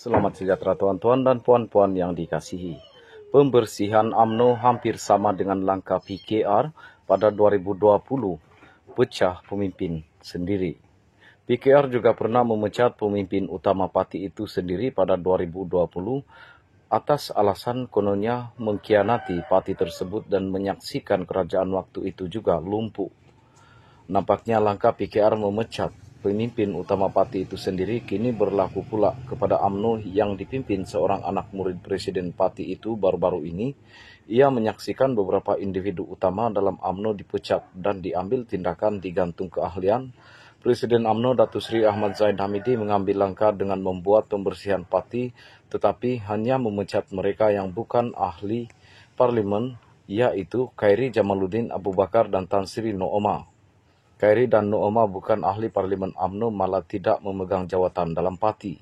Selamat sejahtera tuan-tuan dan puan-puan yang dikasihi. Pembersihan UMNO hampir sama dengan langkah PKR pada 2020, pecah pemimpin sendiri. PKR juga pernah memecat pemimpin utama parti itu sendiri pada 2020 atas alasan kononnya mengkhianati parti tersebut dan menyaksikan kerajaan waktu itu juga lumpuh. Nampaknya langkah PKR memecat pemimpin utama parti itu sendiri kini berlaku pula kepada UMNO yang dipimpin seorang anak murid presiden parti itu baru-baru ini. Ia menyaksikan beberapa individu utama dalam UMNO dipecat dan diambil tindakan digantung keahlian. Presiden UMNO Datuk Seri Ahmad Zahid Hamidi mengambil langkah dengan membuat pembersihan parti tetapi hanya memecat mereka yang bukan ahli parlimen, yaitu Khairi Jamaluddin Abu Bakar dan Tan Sri Nooma. Khairi dan Nooma bukan ahli parlimen UMNO, malah tidak memegang jawatan dalam parti.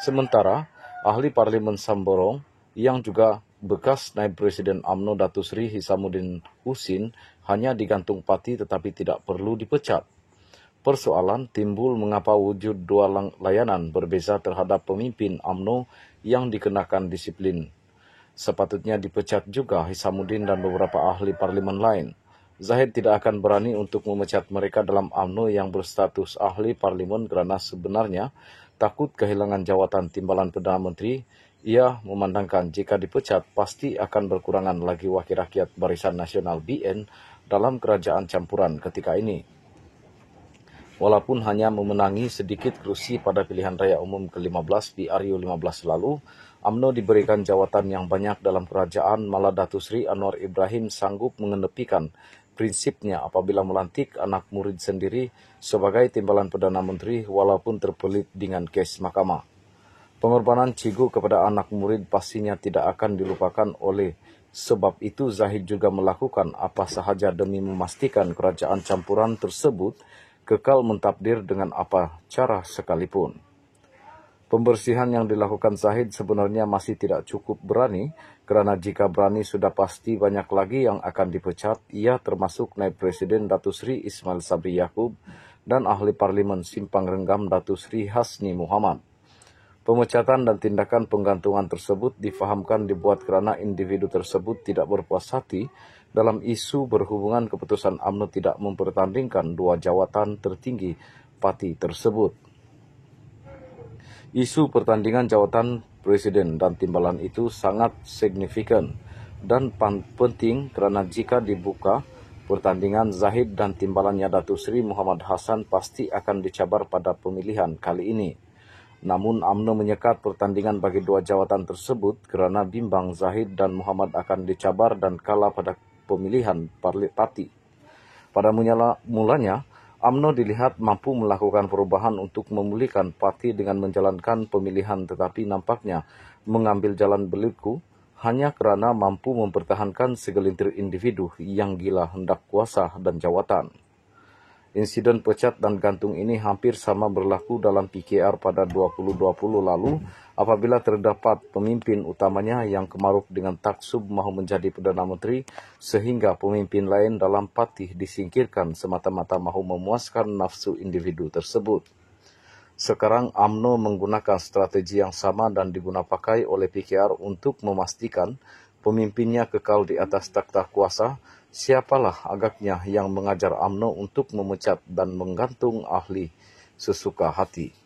Sementara ahli parlimen Samborong yang juga bekas naib presiden UMNO Datuk Seri Hisamuddin Husin hanya digantung parti tetapi tidak perlu dipecat. Persoalan timbul mengapa wujud dua layanan berbeza terhadap pemimpin UMNO yang dikenakan disiplin. Sepatutnya dipecat juga Hisamuddin dan beberapa ahli parlimen lain. Zahid tidak akan berani untuk memecat mereka dalam UMNO yang berstatus ahli parlimen kerana sebenarnya takut kehilangan jawatan timbalan Perdana Menteri. Ia memandangkan jika dipecat pasti akan berkurangan lagi wakil rakyat Barisan Nasional BN dalam kerajaan campuran ketika ini. Walaupun hanya memenangi sedikit kerusi pada pilihan raya umum ke-15 di RU15 lalu, UMNO diberikan jawatan yang banyak dalam kerajaan, malah Datuk Seri Anwar Ibrahim sanggup mengenepikan prinsipnya apabila melantik anak murid sendiri sebagai timbalan Perdana Menteri walaupun terpelit dengan kes mahkamah. Pengorbanan Cigu kepada anak murid pastinya tidak akan dilupakan. Oleh sebab itu Zahid juga melakukan apa sahaja demi memastikan kerajaan campuran tersebut kekal mentadbir dengan apa cara sekalipun. Pembersihan yang dilakukan Zahid sebenarnya masih tidak cukup berani, kerana jika berani sudah pasti banyak lagi yang akan dipecat. Ia termasuk naib presiden Datuk Seri Ismail Sabri Yaakob dan ahli parlimen Simpang Renggam Datuk Seri Hasni Muhammad. Pemecatan dan tindakan penggantungan tersebut difahamkan dibuat kerana individu tersebut tidak berpuas hati dalam isu berhubungan keputusan UMNO tidak mempertandingkan dua jawatan tertinggi parti tersebut. Isu pertandingan jawatan presiden dan timbalan itu sangat signifikan dan penting kerana jika dibuka pertandingan, Zahid dan timbalannya Datuk Seri Muhammad Hassan pasti akan dicabar pada pemilihan kali ini. Namun UMNO menyekat pertandingan bagi dua jawatan tersebut kerana bimbang Zahid dan Muhammad akan dicabar dan kalah pada pemilihan parti. Pada mulanya, UMNO dilihat mampu melakukan perubahan untuk memulihkan parti dengan menjalankan pemilihan, tetapi nampaknya mengambil jalan berliku hanya kerana mampu mempertahankan segelintir individu yang gila hendak kuasa dan jawatan. Insiden pecat dan gantung ini hampir sama berlaku dalam PKR pada 2020 lalu apabila terdapat pemimpin utamanya yang kemaruk dengan taksub mahu menjadi Perdana Menteri sehingga pemimpin lain dalam parti disingkirkan semata-mata mahu memuaskan nafsu individu tersebut. Sekarang UMNO menggunakan strategi yang sama dan digunapakai oleh PKR untuk memastikan pemimpinnya kekal di atas takhta kuasa. Siapalah agaknya yang mengajar UMNO untuk memecat dan menggantung ahli sesuka hati.